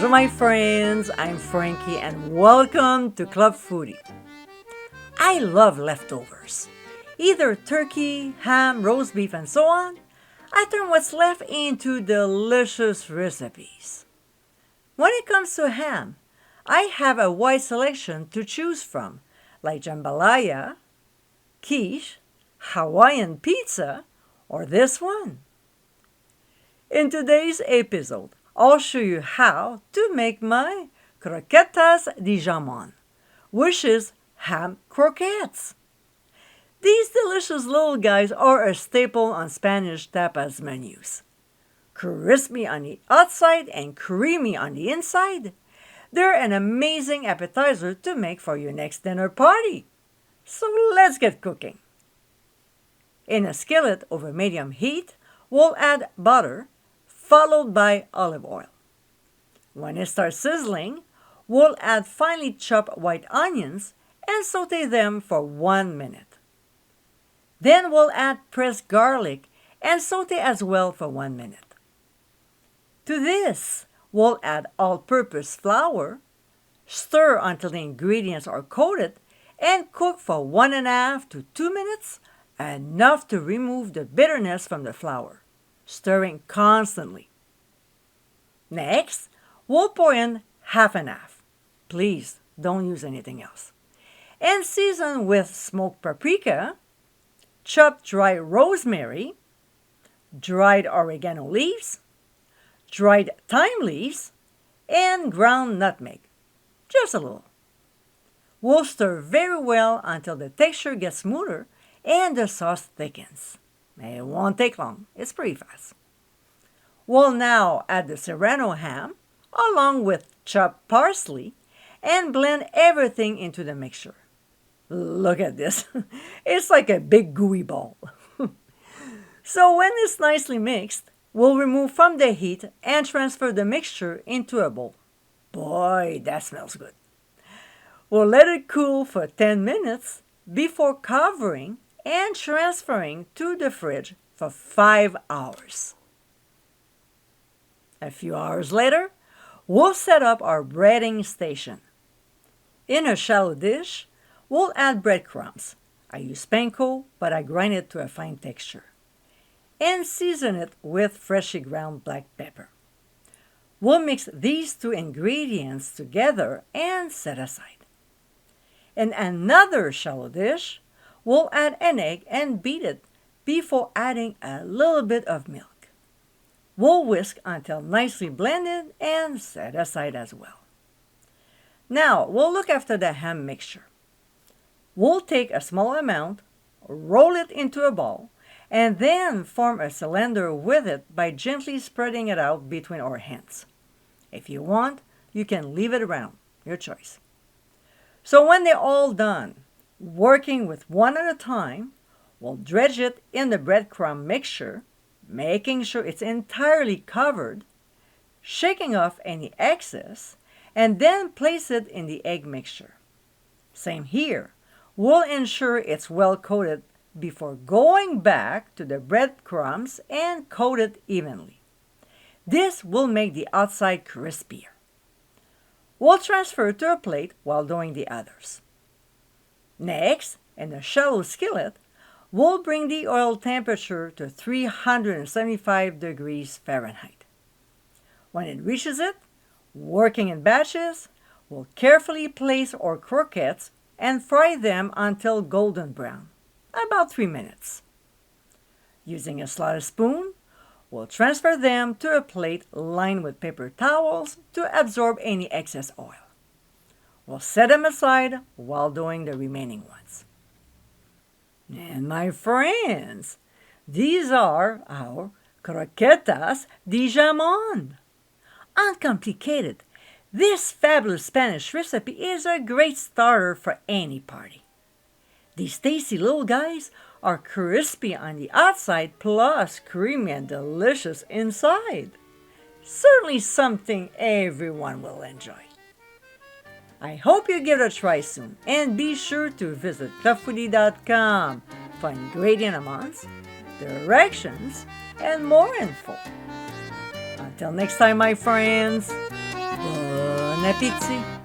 Bonjour, my friends. I'm Frankie, and welcome to Club Foodie. I love leftovers. Either turkey, ham, roast beef, and so on. I turn what's left into delicious recipes. When it comes to ham, I have a wide selection to choose from, like jambalaya, quiche, Hawaiian pizza, or this one. In today's episode, I'll show you how to make my Croquetas de Jamón, which is ham croquettes. These delicious little guys are a staple on Spanish tapas menus. Crispy on the outside and creamy on the inside, they're an amazing appetizer to make for your next dinner party. So let's get cooking. In a skillet over medium heat, we'll add butter, followed by olive oil. When it starts sizzling, we'll add finely chopped white onions and saute them for 1 minute. Then we'll add pressed garlic and saute as well for 1 minute. To this, we'll add all-purpose flour, stir until the ingredients are coated, and cook for 1.5 to 2 minutes, enough to remove the bitterness from the flour, stirring constantly. Next, we'll pour in half and half. Please don't use anything else. And season with smoked paprika, chopped dry rosemary, dried oregano leaves, dried thyme leaves, and ground nutmeg. Just a little. We'll stir very well until the texture gets smoother and the sauce thickens. It won't take long. It's pretty fast. We'll now add the serrano ham along with chopped parsley and blend everything into the mixture. Look at this. It's like a big gooey ball. So when it's nicely mixed, we'll remove from the heat and transfer the mixture into a bowl. Boy, that smells good. We'll let it cool for 10 minutes before covering and transferring to the fridge for 5 hours. A few hours later, we'll set up our breading station. In a shallow dish, we'll add breadcrumbs. I use panko, but I grind it to a fine texture. And season it with freshly ground black pepper. We'll mix these two ingredients together and set aside. In another shallow dish, we'll add an egg and beat it before adding a little bit of milk. We'll whisk until nicely blended and set aside as well. Now, we'll look after the ham mixture. We'll take a small amount, roll it into a ball, and then form a cylinder with it by gently spreading it out between our hands. If you want, you can leave it around, your choice. So when they're all done, working with one at a time, we'll dredge it in the breadcrumb mixture, making sure it's entirely covered, shaking off any excess, and then place it in the egg mixture. Same here. We'll ensure it's well coated before going back to the breadcrumbs and coat it evenly. This will make the outside crispier. We'll transfer to a plate while doing the others. Next, in a shallow skillet, we'll bring the oil temperature to 375 degrees Fahrenheit. When it reaches it, working in batches, we'll carefully place our croquettes and fry them until golden brown, about 3 minutes. Using a slotted spoon, we'll transfer them to a plate lined with paper towels to absorb any excess oil. We'll set them aside while doing the remaining ones. And my friends, these are our Croquetas de Jamón. Uncomplicated, this fabulous Spanish recipe is a great starter for any party. These tasty little guys are crispy on the outside plus creamy and delicious inside. Certainly something everyone will enjoy. I hope you give it a try soon, and be sure to visit clubfoodie.com for ingredient amounts, directions, and more info. Until next time, my friends, Bon appétit!